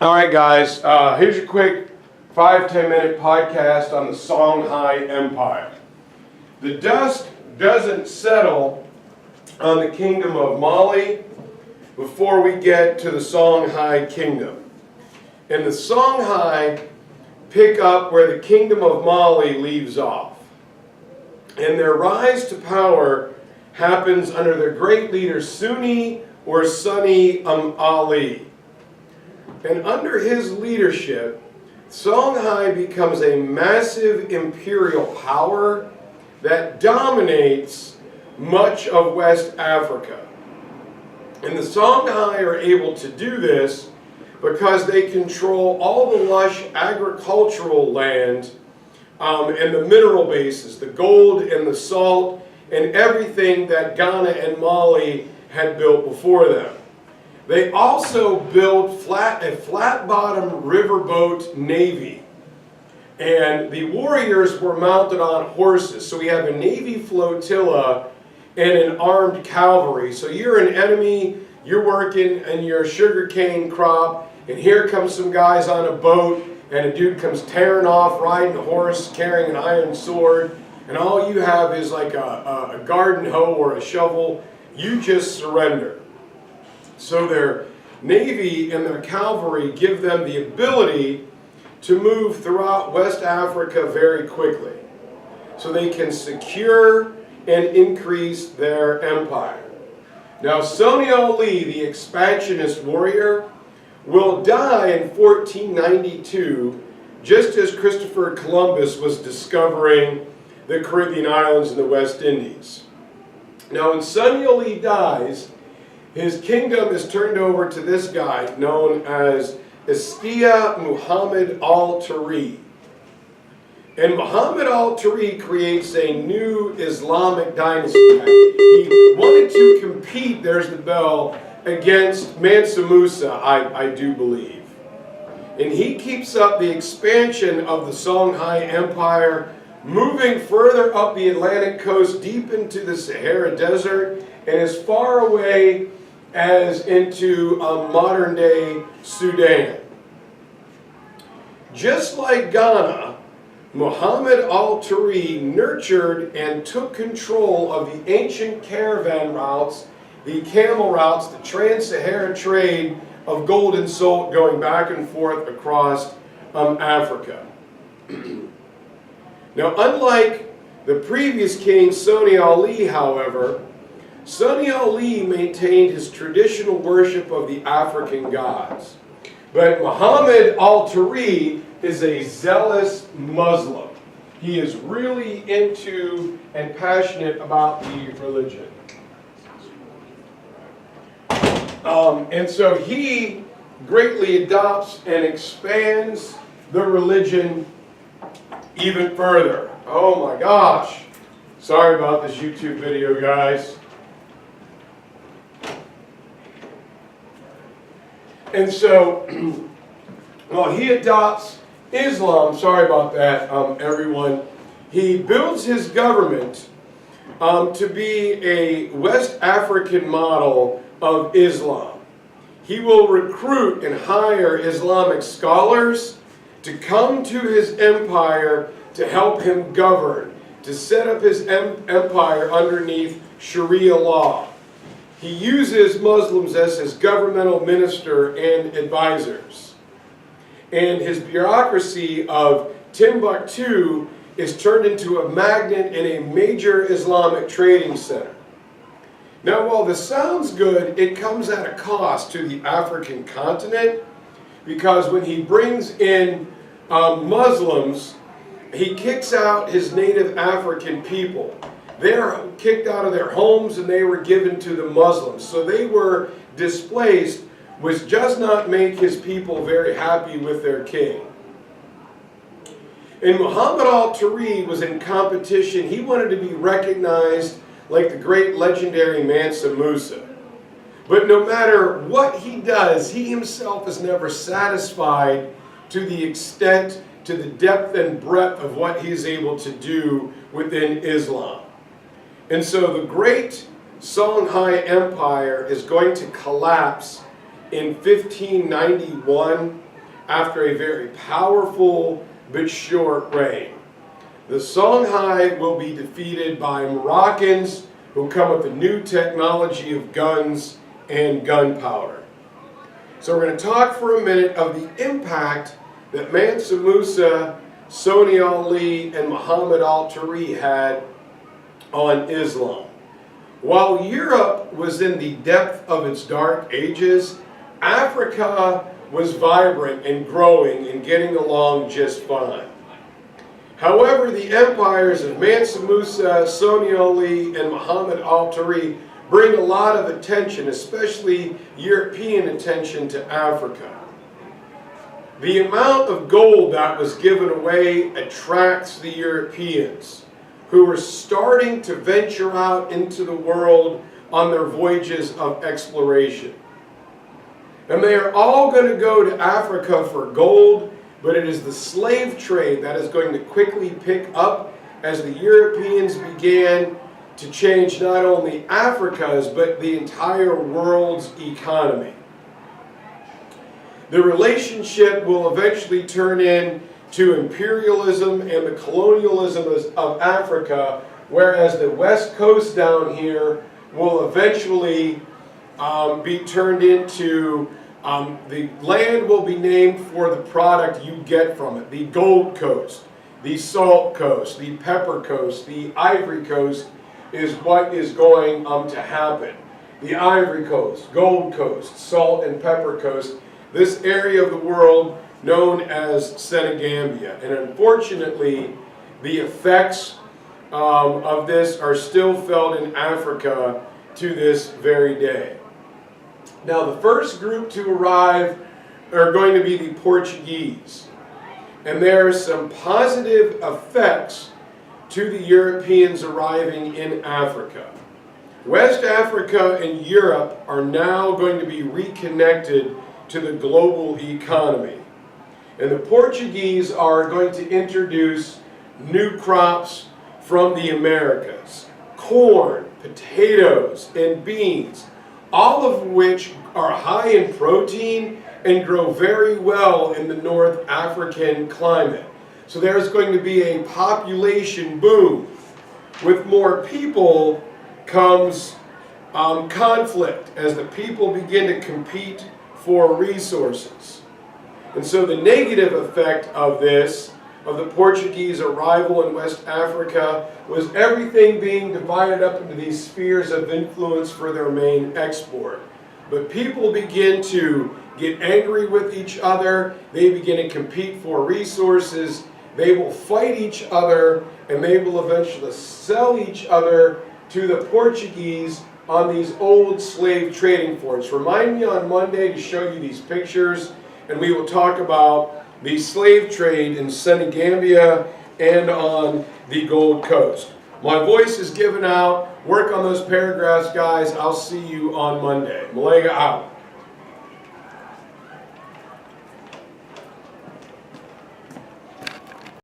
All right, guys, here's your quick 5-10 minute podcast on the Songhai Empire. The dust doesn't settle on the kingdom of Mali before we get to the Songhai kingdom. And the Songhai pick up where the kingdom of Mali leaves off. And their rise to power happens under their great leader Sunni Ali. And under his leadership, Songhai becomes a massive imperial power that dominates much of West Africa. And the Songhai are able to do this because they control all the lush agricultural land and the mineral bases, the gold and the salt, and everything that Ghana and Mali had built before them. They also built a flat-bottom riverboat navy, and the warriors were mounted on horses. So we have a navy flotilla and an armed cavalry. So you're an enemy, you're working in your sugarcane crop, and here comes some guys on a boat, and a dude comes tearing off, riding a horse, carrying an iron sword, and all you have is like a garden hoe or a shovel. You just surrender. So their navy and their cavalry give them the ability to move throughout West Africa very quickly, so they can secure and increase their empire. Now, Songhai Ali, the expansionist warrior, will die in 1492, just as Christopher Columbus was discovering the Caribbean islands and the West Indies. Now, when Songhai Ali dies, his kingdom is turned over to this guy known as Askia Muhammad al-Turi. And Muhammad al-Turi creates a new Islamic dynasty. He wanted to compete, there's the bell, against Mansa Musa, I do believe. And he keeps up the expansion of the Songhai Empire, moving further up the Atlantic coast, deep into the Sahara Desert, and as far away as into modern-day Sudan. Just like Ghana, Muhammad al-Turi nurtured and took control of the ancient caravan routes, the camel routes, the trans-Sahara trade of gold and salt going back and forth across Africa. Now, unlike the previous king, Songhai Ali, however, Songhai Ali maintained his traditional worship of the African gods. But Muhammad al-Turi is a zealous Muslim. He is really into and passionate about the religion. And so he greatly adopts and expands the religion even further. Oh my gosh. Sorry about this YouTube video, guys. And so, well, he adopts Islam. Sorry about that, everyone. He builds his government to be a West African model of Islam. He will recruit and hire Islamic scholars to come to his empire to help him govern, to set up his empire underneath Sharia law. He uses Muslims as his governmental minister and advisors. And his bureaucracy of Timbuktu is turned into a magnet and a major Islamic trading center. Now, while this sounds good, it comes at a cost to the African continent, because when he brings in Muslims, he kicks out his native African people. They're kicked out of their homes and they were given to the Muslims. So they were displaced, which does not make his people very happy with their king. And Muhammad al-Turi was in competition. He wanted to be recognized like the great legendary Mansa Musa. But no matter what he does, he himself is never satisfied to the extent, to the depth and breadth of what he's able to do within Islam. And so the great Songhai Empire is going to collapse in 1591 after a very powerful but short reign. The Songhai will be defeated by Moroccans who come with the new technology of guns and gunpowder. So we're going to talk for a minute of the impact that Mansa Musa, Sunni Ali, and Muhammad al-Turi had on Islam. While Europe was in the depth of its dark ages, Africa was vibrant and growing and getting along just fine. However, the empires of Mansa Musa, Songhai Ali, and Muhammad al-Turi bring a lot of attention, especially European attention, to Africa. The amount of gold that was given away attracts the Europeans, who were starting to venture out into the world on their voyages of exploration. And they are all going to go to Africa for gold, but it is the slave trade that is going to quickly pick up as the Europeans began to change not only Africa's, but the entire world's economy. The relationship will eventually turn into imperialism and the colonialism of Africa, whereas the west coast down here will eventually be turned into the land will be named for the product you get from it. The Gold Coast, the Salt Coast, the Pepper Coast, the Ivory Coast is what is going to happen. The Ivory Coast, Gold Coast, Salt and Pepper Coast, this area of the world known as Senegambia. And unfortunately, the effects of this are still felt in Africa to this very day. Now, the first group to arrive are going to be the Portuguese. And there are some positive effects to the Europeans arriving in Africa. West Africa and Europe are now going to be reconnected to the global economy. And the Portuguese are going to introduce new crops from the Americas. Corn, potatoes, and beans, all of which are high in protein and grow very well in the North African climate. So there's going to be a population boom. With more people comes conflict as the people begin to compete for resources. And so the negative effect of this, of the Portuguese arrival in West Africa, was everything being divided up into these spheres of influence for their main export. But people begin to get angry with each other, they begin to compete for resources, they will fight each other, and they will eventually sell each other to the Portuguese on these old slave trading forts. Remind me on Monday to show you these pictures, and we will talk about the slave trade in Senegambia and on the Gold Coast. My voice is given out. Work on those paragraphs, guys. I'll see you on Monday. Melega out.